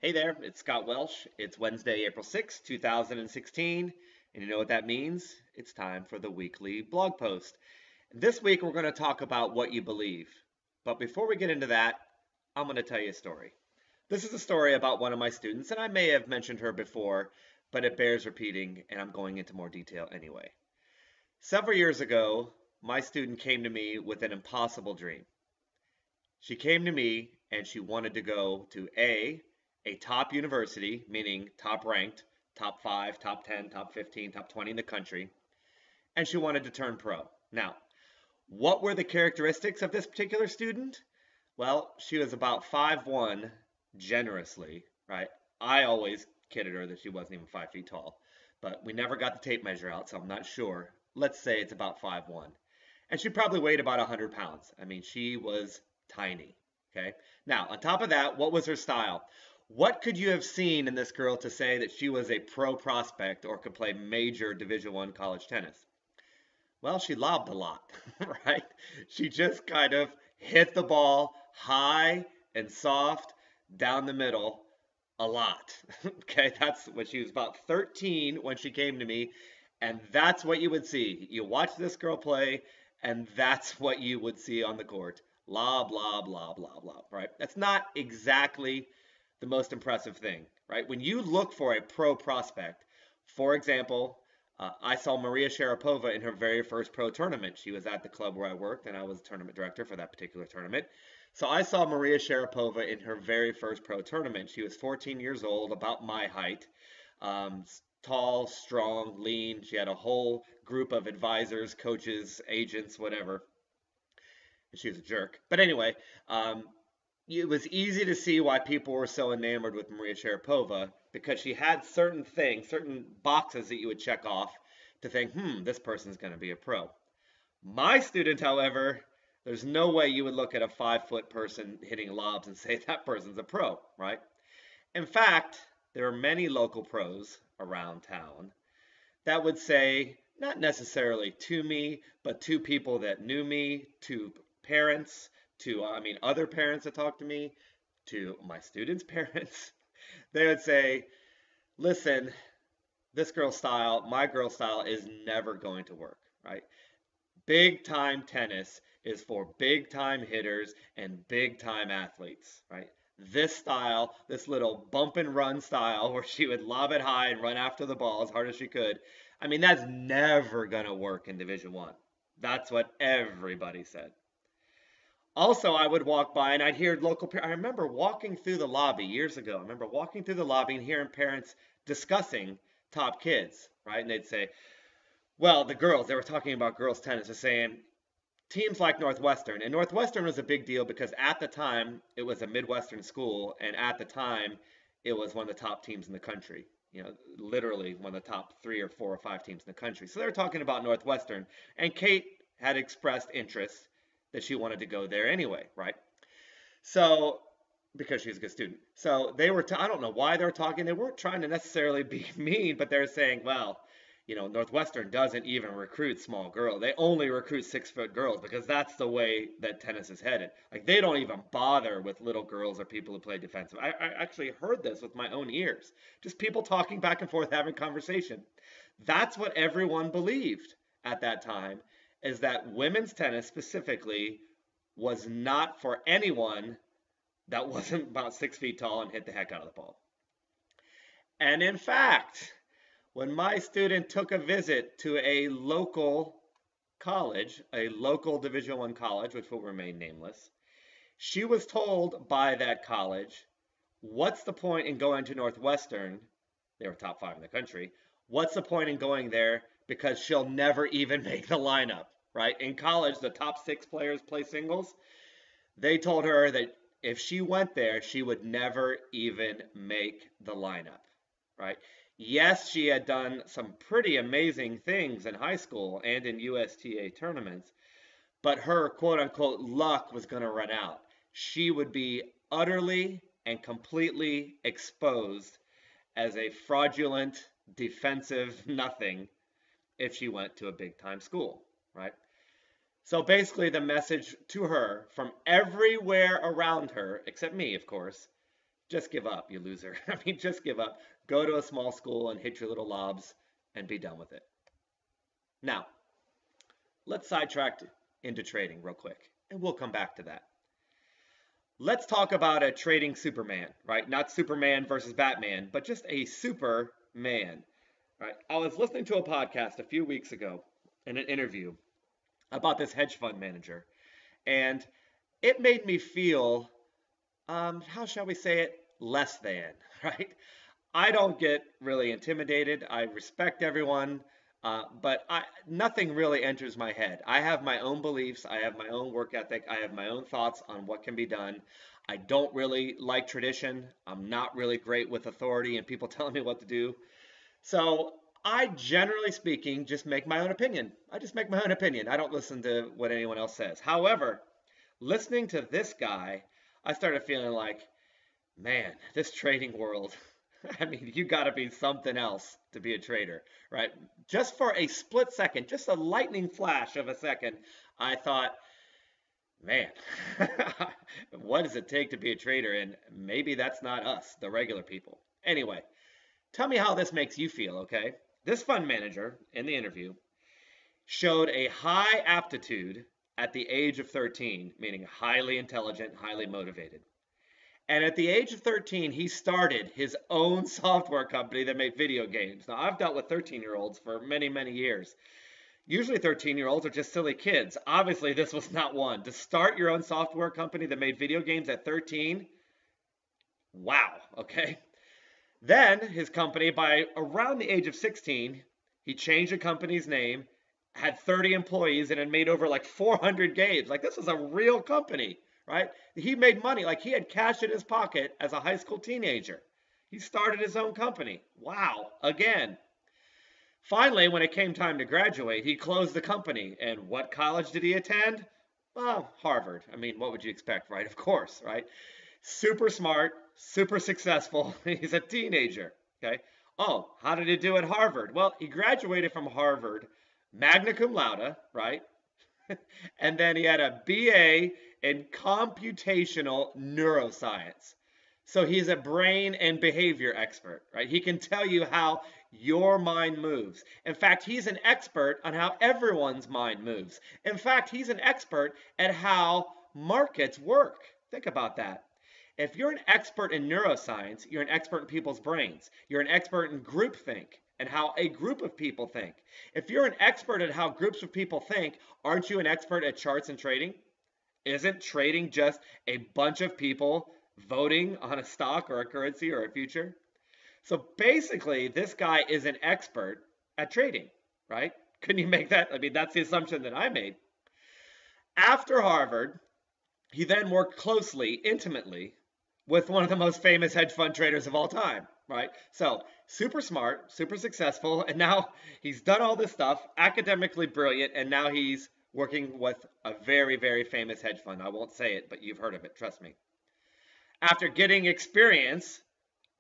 Hey there, it's Scott Welsh. It's Wednesday, April 6th, 2016, and you know what that means? It's time for the weekly blog post. This week we're going to talk about what you believe. But before we get into that, I'm going to tell you a story. This is a story about one of my students, and I may have mentioned her before, but it bears repeating, and I'm going into more detail anyway. Several years ago, my student came to me with an impossible dream. She came to me and she wanted to go to a top university, meaning top ranked, top 5, top 10, top 15, top 20 in the country, and she wanted to turn pro. Now, what were the characteristics of this particular student? Well, she was about 5'1", generously, right? I always kidded her that she wasn't even 5 feet tall, but we never got the tape measure out, so I'm not sure. Let's say it's about 5'1". And she probably weighed about 100 pounds. I mean, she was tiny. Okay. Now, on top of that, what was her style? What could you have seen in this girl to say that she was a pro prospect or could play major Division I college tennis? Well, she lobbed a lot, right? She just kind of hit the ball high and soft down the middle a lot. Okay, that's when she was about 13 when she came to me, and that's what you would see. You watch this girl play, and that's what you would see on the court. Lob, lob, lob, lob, lob, right? That's not exactly the most impressive thing, right? When you look for a pro prospect, for example, I saw Maria Sharapova in her very first pro tournament. She was at the club where I worked, and I was tournament director for that particular tournament. So I saw Maria Sharapova in her very first pro tournament. She was 14 years old, about my height, um, tall, strong, lean. She had a whole group of advisors, coaches, agents, whatever. And she was a jerk. But anyway, um, it was easy to see why people were so enamored with Maria Sharapova because she had certain things, certain boxes that you would check off to think, this person's going to be a pro. My student, however, there's no way you would look at a 5 foot person hitting lobs and say that person's a pro, right? In fact, there are many local pros around town that would say, not necessarily to me, but to people that knew me, to parents, to, other parents that talked to me, to my students' parents. They would say, listen, this girl style, my girl style is never going to work, right? Big time tennis is for big time hitters and big time athletes, right? This style, this little bump and run style where she would lob it high and run after the ball as hard as she could. That's never going to work in Division 1. That's what everybody said. Also, I would walk by and I'd hear local parents. I remember walking through the lobby years ago. I remember walking through the lobby and hearing parents discussing top kids, right? And they'd say, well, the girls, they were talking about girls tennis, they're saying teams like Northwestern. And Northwestern was a big deal because at the time it was a Midwestern school, and at the time it was one of the top teams in the country. Literally one of the top 3 or 4 or 5 teams in the country. So they were talking about Northwestern, and Kate had expressed interest that she wanted to go there anyway, right? So because she's a good student. So they were, I don't know why they were talking. They weren't trying to necessarily be mean, but they're saying, well, Northwestern doesn't even recruit small girls. They only recruit 6 foot girls because that's the way that tennis is headed. Like they don't even bother with little girls or people who play defensive. I actually heard this with my own ears. Just people talking back and forth, having conversation. That's what everyone believed at that time, is that women's tennis specifically was not for anyone that wasn't about 6 feet tall and hit the heck out of the ball. And in fact, when my student took a visit to a local college, a local Division I college, which will remain nameless, she was told by that college, what's the point in going to Northwestern? They were top 5 in the country. What's the point in going there? Because she'll never even make the lineup, right? In college, the top 6 players play singles. They told her that if she went there, she would never even make the lineup, right? Yes, she had done some pretty amazing things in high school and in USTA tournaments, but her quote unquote luck was going to run out. She would be utterly and completely exposed as a fraudulent defensive nothing if she went to a big time school, right? So basically, the message to her from everywhere around her, except me, of course, just give up, you loser. I mean, just give up. Go to a small school and hit your little lobs and be done with it. Now, let's sidetrack into trading real quick, and we'll come back to that. Let's talk about a trading Superman, right? Not Superman versus Batman, but just a Superman, right? I was listening to a podcast a few weeks ago in an interview about this hedge fund manager, and it made me feel, how shall we say it, less than, right? I don't get really intimidated. I respect everyone, but nothing really enters my head. I have my own beliefs. I have my own work ethic. I have my own thoughts on what can be done. I don't really like tradition. I'm not really great with authority and people telling me what to do. So I, generally speaking, just make my own opinion. I just make my own opinion. I don't listen to what anyone else says. However, listening to this guy, I started feeling like, man, this trading world, I mean, you got to be something else to be a trader, right? Just for a split second, just a lightning flash of a second, I thought, man, what does it take to be a trader? And maybe that's not us, the regular people. Anyway, tell me how this makes you feel, okay? This fund manager in the interview showed a high aptitude at the age of 13, meaning highly intelligent, highly motivated. And at the age of 13, he started his own software company that made video games. Now, I've dealt with 13-year-olds for many, many years. Usually 13-year-olds are just silly kids. Obviously, this was not one. To start your own software company that made video games at 13, wow, okay? Then his company, by around the age of 16, he changed the company's name, had 30 employees, and had made over like 400 games. Like, this was a real company, right? He made money. Like, he had cash in his pocket as a high school teenager. He started his own company. Wow, again. Finally, when it came time to graduate, he closed the company. And what college did he attend? Well, Harvard. I mean, what would you expect, right? Of course, right? Super smart, super successful. He's a teenager, okay? Oh, how did he do at Harvard? Well, he graduated from Harvard magna cum laude, right? And then he had a BA in computational neuroscience. So he's a brain and behavior expert, right? He can tell you how your mind moves. In fact, he's an expert on how everyone's mind moves. In fact, he's an expert at how markets work. Think about that. If you're an expert in neuroscience, you're an expert in people's brains. You're an expert in groupthink and how a group of people think. If you're an expert at how groups of people think, aren't you an expert at charts and trading? Isn't trading just a bunch of people voting on a stock or a currency or a future? So basically, this guy is an expert at trading, right? Couldn't you make that? I mean, that's the assumption that I made. After Harvard, he then worked closely, intimately, with one of the most famous hedge fund traders of all time, right? So super smart, super successful, and now he's done all this stuff, academically brilliant, and now he's working with a very, very famous hedge fund. I won't say it, but you've heard of it, trust me. After getting experience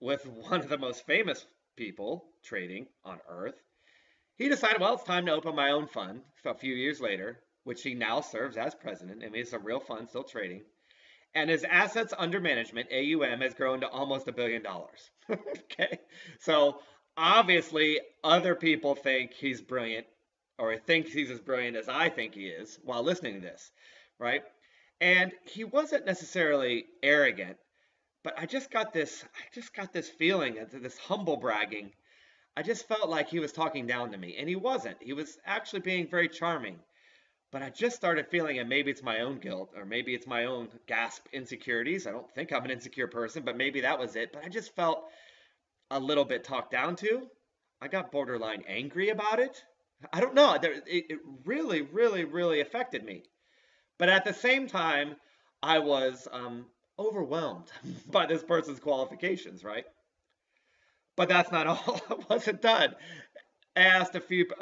with one of the most famous people trading on earth, he decided, well, it's time to open my own fund a few years later, which he now serves as president. I mean, it's a real fund, still trading. And his assets under management, AUM, has grown to almost $1 billion. Okay? So obviously, other people think he's brilliant, or think he's as brilliant as I think he is while listening to this, right? And he wasn't necessarily arrogant, but I just got this feeling, this humble bragging. I just felt like he was talking down to me, and he wasn't. He was actually being very charming. But I just started feeling, and maybe it's my own guilt, or maybe it's my own gasp insecurities. I don't think I'm an insecure person, but maybe that was it. But I just felt a little bit talked down to. I got borderline angry about it. I don't know. It really, really, really affected me. But at the same time, I was overwhelmed by this person's qualifications, right? But that's not all. I wasn't done. I asked a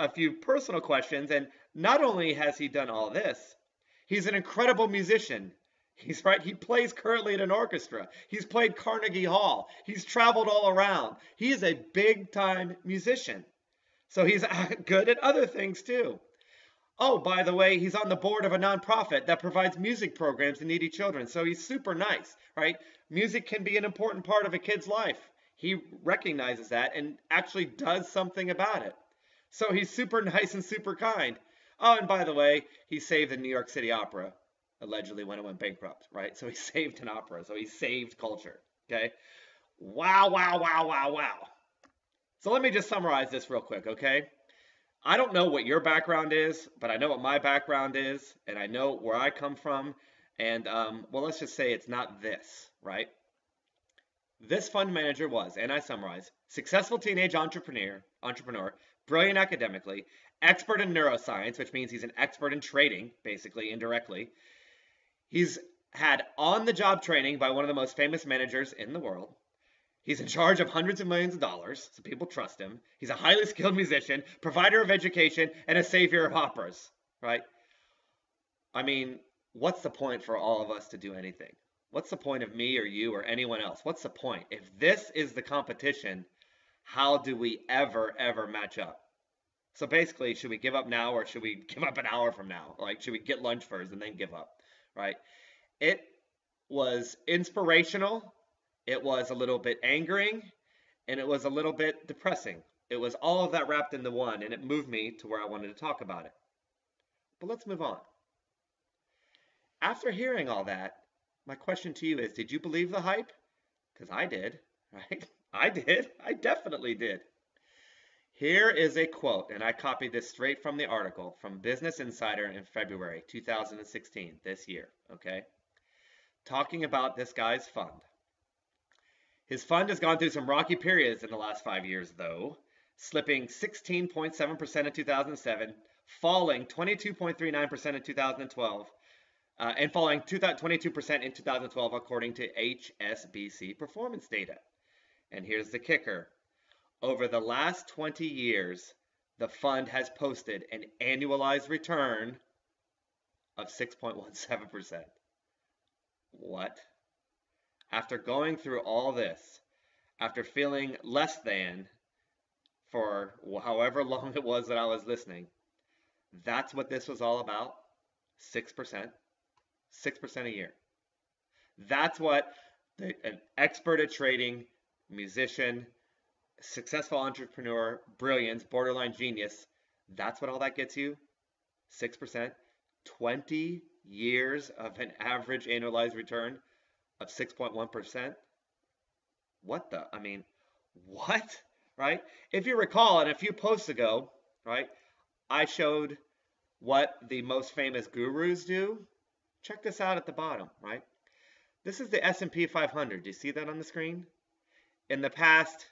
few personal questions, and not only has he done all this, he's an incredible musician. He's right. He plays currently in an orchestra. He's played Carnegie Hall. He's traveled all around. He is a big-time musician. So he's good at other things too. Oh, by the way, he's on the board of a nonprofit that provides music programs to needy children. So he's super nice, right? Music can be an important part of a kid's life. He recognizes that and actually does something about it. So he's super nice and super kind. Oh, and by the way, he saved the New York City Opera, allegedly when it went bankrupt, right? So he saved an opera. So he saved culture. Okay. Wow, wow, wow, wow, wow. So let me just summarize this real quick, okay? I don't know what your background is, but I know what my background is, and I know where I come from. And well, let's just say it's not this, right? This fund manager was, and I summarize, successful teenage entrepreneur, brilliant academically, expert in neuroscience, which means he's an expert in trading, basically, indirectly. He's had on-the-job training by one of the most famous managers in the world. He's in charge of hundreds of millions of dollars, so people trust him. He's a highly skilled musician, provider of education, and a savior of operas, right? I mean, what's the point for all of us to do anything? What's the point of me or you or anyone else? What's the point? If this is the competition, how do we ever match up? So basically, should we give up now or should we give up an hour from now? Like, should we get lunch first and then give up, right? It was inspirational. It was a little bit angering, and it was a little bit depressing. It was all of that wrapped into one, and it moved me to where I wanted to talk about it. But let's move on. After hearing all that, my question to you is, did you believe the hype? Because I did, right? I did. I definitely did. Here is a quote, and I copied this straight from the article from Business Insider in February 2016, this year, okay? Talking about this guy's fund. His fund has gone through some rocky periods in the last 5 years, though, slipping 16.7% in 2007, falling 22.39% in 2012, and falling 22% in 2012 according to HSBC performance data. And here's the kicker. Over the last 20 years, the fund has posted an annualized return of 6.17%. What? After going through all this, after feeling less than for however long it was that I was listening, that's what this was all about? 6%. 6% a year. That's what an expert at trading, musician, successful entrepreneur, brilliance, borderline genius, that's what all that gets you? 6%. 20 years of an average annualized return of 6.1%. What the? I mean, what? Right? If you recall, in a few posts ago, right, I showed what the most famous gurus do. Check this out at the bottom, right? This is the S&P 500. Do you see that on the screen? In the past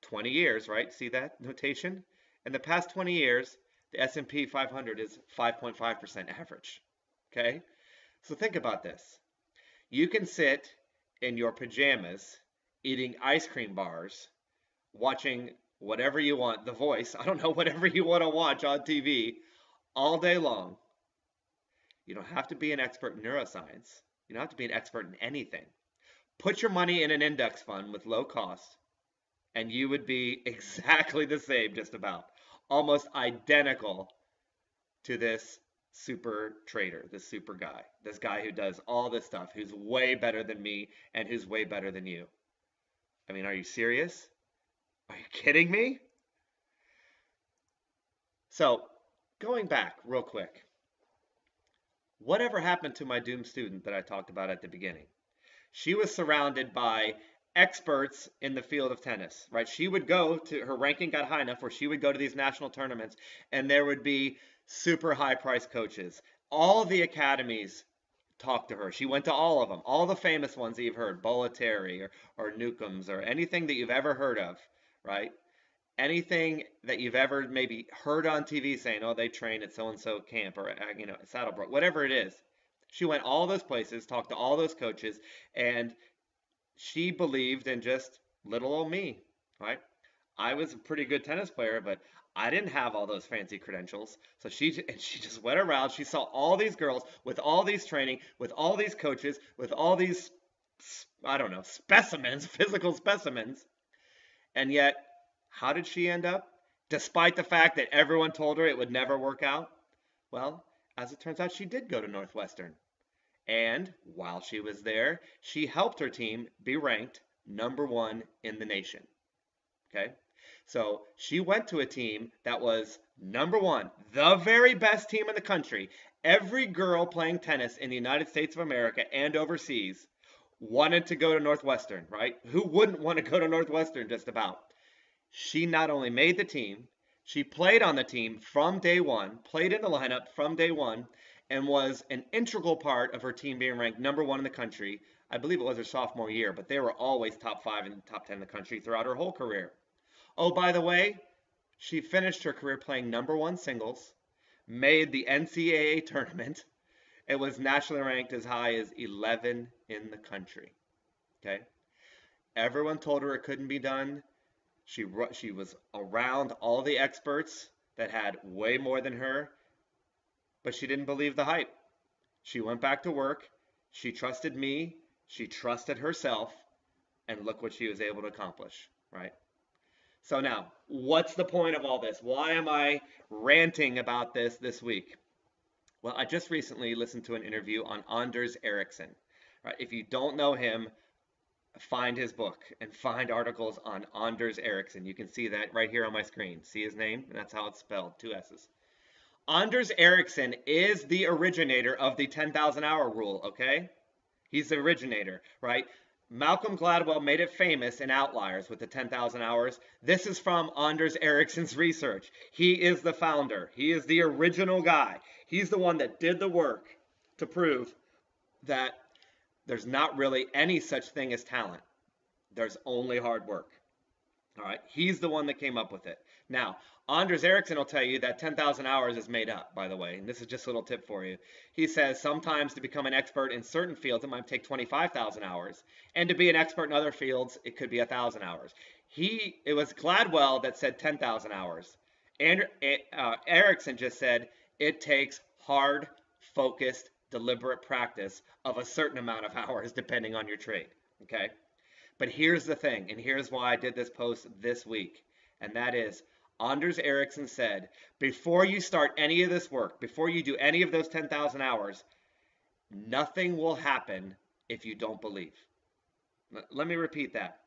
20 years, right? See that notation? In the past 20 years, the S&P 500 is 5.5% average. Okay? So think about this. You can sit in your pajamas eating ice cream bars, watching whatever you want, The Voice, I don't know, whatever you want to watch on TV all day long. You don't have to be an expert in neuroscience. You don't have to be an expert in anything. Put your money in an index fund with low cost, and you would be exactly the same, just about. Almost identical to this super trader, this super guy, this guy who does all this stuff, who's way better than me and who's way better than you. I mean, are you serious? Are you kidding me? So, going back real quick, whatever happened to my doomed student that I talked about at the beginning? She was surrounded by experts in the field of tennis, right? She would go to, her ranking got high enough where she would go to these national tournaments and there would be super high priced coaches. All the academies talked to her. She went to all of them, all the famous ones that you've heard, Bollettieri or Newcomb's or anything that you've ever heard of, right? Anything that you've ever maybe heard on TV saying, oh, they train at so-and-so camp or, Saddlebrook, whatever it is. She went all those places, talked to all those coaches, and she believed in just little old me, right? I was a pretty good tennis player, but I didn't have all those fancy credentials. So she just went around. She saw all these girls with all these training, with all these coaches, with all these, I don't know, specimens, physical specimens. And yet, how did she end up? Despite the fact that everyone told her it would never work out, Well, as it turns out, she did go to Northwestern. And while she was there, she helped her team be ranked #1 in the nation. Okay? So she went to a team that was #1, the very best team in the country. Every girl playing tennis in the United States of America and overseas wanted to go to Northwestern, right? Who wouldn't want to go to Northwestern just about? She not only made the team, she played on the team from day one, played in the lineup from day one, and was an integral part of her team being ranked #1 in the country. I believe it was her sophomore year, but they were always top 5 and top 10 in the country throughout her whole career. Oh, by the way, she finished her career playing #1 singles, made the NCAA tournament, and was nationally ranked as high as 11 in the country. Okay? Everyone told her it couldn't be done. She was around all the experts that had way more than her, but she didn't believe the hype. She went back to work. She trusted me. She trusted herself. And look what she was able to accomplish, right? So now, what's the point of all this? Why am I ranting about this week? Well, I just recently listened to an interview on Anders Ericsson. Right? If you don't know him, find his book and find articles on Anders Ericsson. You can see that right here on my screen. See his name? And that's how it's spelled, 2 S's. Anders Ericsson is the originator of the 10,000 hour rule, okay? He's the originator, right? Malcolm Gladwell made it famous in Outliers with the 10,000 hours. This is from Anders Ericsson's research. He is the founder. He is the original guy. He's the one that did the work to prove that there's not really any such thing as talent. There's only hard work. All right. He's the one that came up with it. Now, Anders Ericsson will tell you that 10,000 hours is made up, by the way. And this is just a little tip for you. He says sometimes to become an expert in certain fields, it might take 25,000 hours. And to be an expert in other fields, it could be 1,000 hours. It was Gladwell that said 10,000 hours. And Ericsson just said it takes hard, focused, deliberate practice of a certain amount of hours depending on your trade. Okay? But here's the thing, and here's why I did this post this week, and that is Anders Ericsson said, before you start any of this work, before you do any of those 10,000 hours, nothing will happen if you don't believe. Let me repeat that.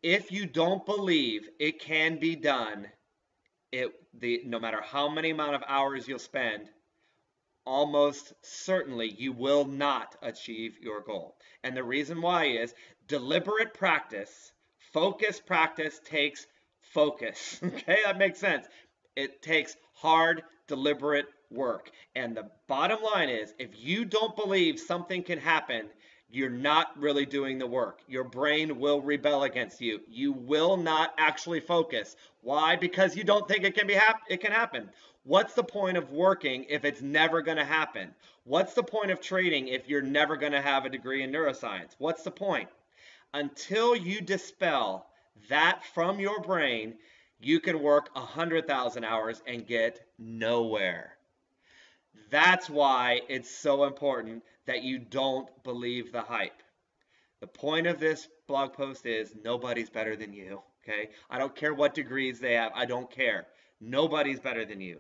If you don't believe it can be done, no matter how many amount of hours you'll spend, almost certainly you will not achieve your goal. And the reason why is deliberate practice, focused practice takes focus. Okay, that makes sense. It takes hard, deliberate work. And the bottom line is if you don't believe something can happen, you're not really doing the work. Your brain will rebel against you. You will not actually focus. Why? Because you don't think it can happen. What's the point of working if it's never going to happen? What's the point of trading if you're never going to have a degree in neuroscience? What's the point? Until you dispel that from your brain, you can work 100,000 hours and get nowhere. That's why it's so important that you don't believe the hype. The point of this blog post is nobody's better than you, okay? I don't care what degrees they have. I don't care. Nobody's better than you.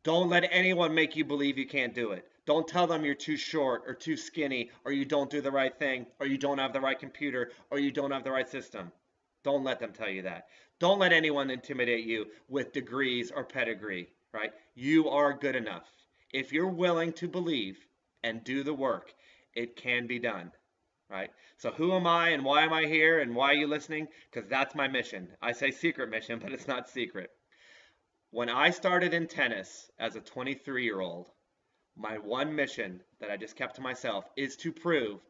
Don't let anyone make you believe you can't do it. Don't tell them you're too short or too skinny or you don't do the right thing or you don't have the right computer or you don't have the right system. Don't let them tell you that. Don't let anyone intimidate you with degrees or pedigree, right? You are good enough. If you're willing to believe and do the work, it can be done, right? So who am I and why am I here and why are you listening? Because that's my mission. I say secret mission, but it's not secret. When I started in tennis as a 23-year-old, my one mission that I just kept to myself is to prove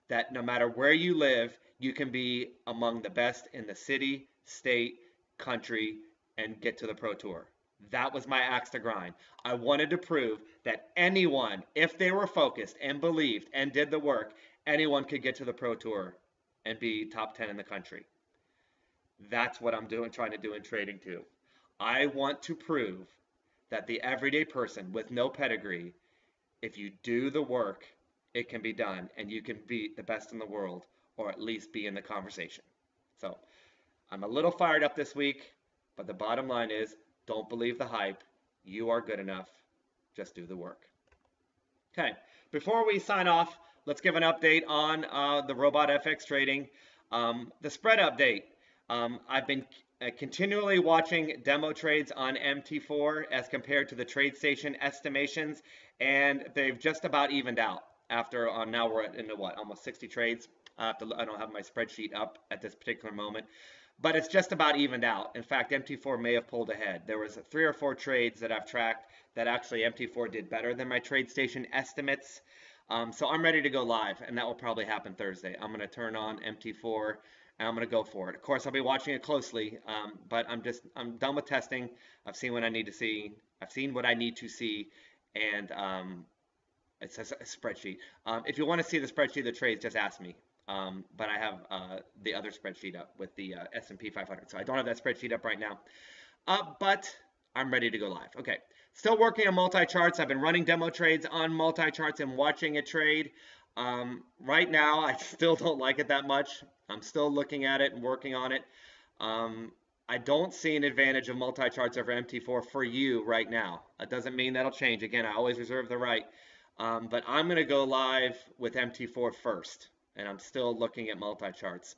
that no matter where you live, you can be among the best in the city, state, country, and get to the Pro Tour. That was my axe to grind. I wanted to prove that anyone, if they were focused and believed and did the work, anyone could get to the Pro Tour and be top 10 in the country. That's what I'm trying to do in trading too. I want to prove that the everyday person with no pedigree, if you do the work, it can be done and you can beat the best in the world or at least be in the conversation. So I'm a little fired up this week, but the bottom line is don't believe the hype. You are good enough. just do the work. Okay, before we sign off, let's give an update on the Robot FX trading. The spread update. I've been continually watching demo trades on MT4 as compared to the TradeStation estimations, and they've just about evened out. After now we're into what, almost 60 trades. I don't have my spreadsheet up at this particular moment, but it's just about evened out. In fact, MT4 may have pulled ahead. There was 3 or 4 trades that I've tracked that actually MT4 did better than my TradeStation estimates. So I'm ready to go live, and that will probably happen Thursday. I'm going to turn on MT4, and I'm going to go for it. Of course, I'll be watching it closely, but I'm done with testing. I've seen what I need to see. I've seen what I need to see, and it says a spreadsheet. If you want to see the spreadsheet of the trades, just ask me. But I have the other spreadsheet up with the S&P 500. So I don't have that spreadsheet up right now. But I'm ready to go live. Okay. Still working on multi-charts. I've been running demo trades on multi-charts and watching it trade. Right now, I still don't like it that much. I'm still looking at it and working on it. I don't see an advantage of multi-charts over MT4 for you right now. That doesn't mean that'll change. Again, I always reserve the right. But I'm going to go live with MT4 first. And I'm still looking at multi-charts.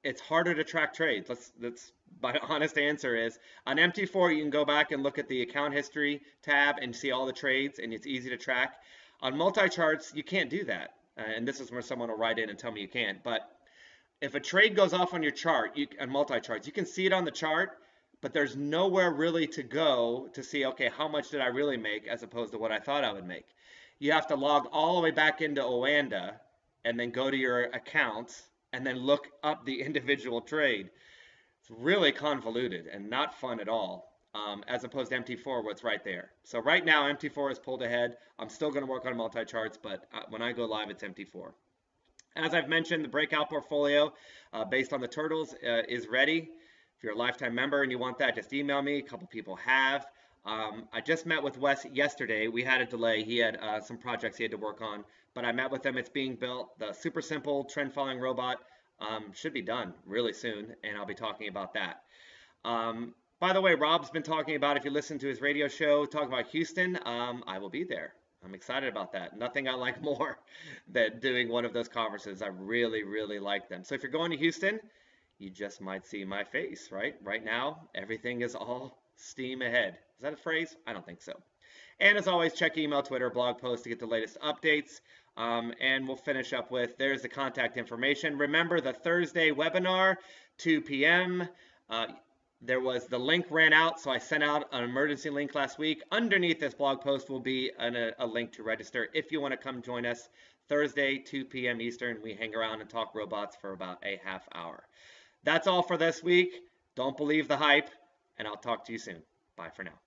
It's harder to track trades. That's my honest answer is on MT4 you can go back and look at the account history tab and see all the trades, and it's easy to track. On multi-charts you can't do that, and this is where someone will write in and tell me you can't. But if a trade goes off on your chart, on multi-charts, you can see it on the chart, but there's nowhere really to go to see, okay, how much did I really make as opposed to what I thought I would make. You have to log all the way back into Oanda and then go to your accounts and then look up the individual trade. It's really convoluted and not fun at all, as opposed to MT4 where it's right there. So right now MT4 is pulled ahead. I'm still going to work on multi-charts, but when I go live, it's MT4. As I've mentioned, the breakout portfolio based on the turtles is ready. If you're a lifetime member and you want that, just email me. A couple people have. I just met with Wes yesterday. We had a delay. He had some projects he had to work on, but I met with him. It's being built. The super simple trend following robot should be done really soon, and I'll be talking about that. By the way, Rob's been talking about, if you listen to his radio show, talking about Houston, I will be there. I'm excited about that. Nothing I like more than doing one of those conferences. I really, really like them. So if you're going to Houston, you just might see my face, right? Right now, everything is all steam ahead. Is that a phrase? I don't think so. And as always, check email, Twitter, blog posts to get the latest updates. And we'll finish up with, there's the contact information. Remember the Thursday webinar, 2 p.m. The link ran out, so I sent out an emergency link last week. Underneath this blog post will be a link to register if you want to come join us Thursday, 2 p.m. Eastern. We hang around and talk robots for about a half hour. That's all for this week. Don't believe the hype, and I'll talk to you soon. Bye for now.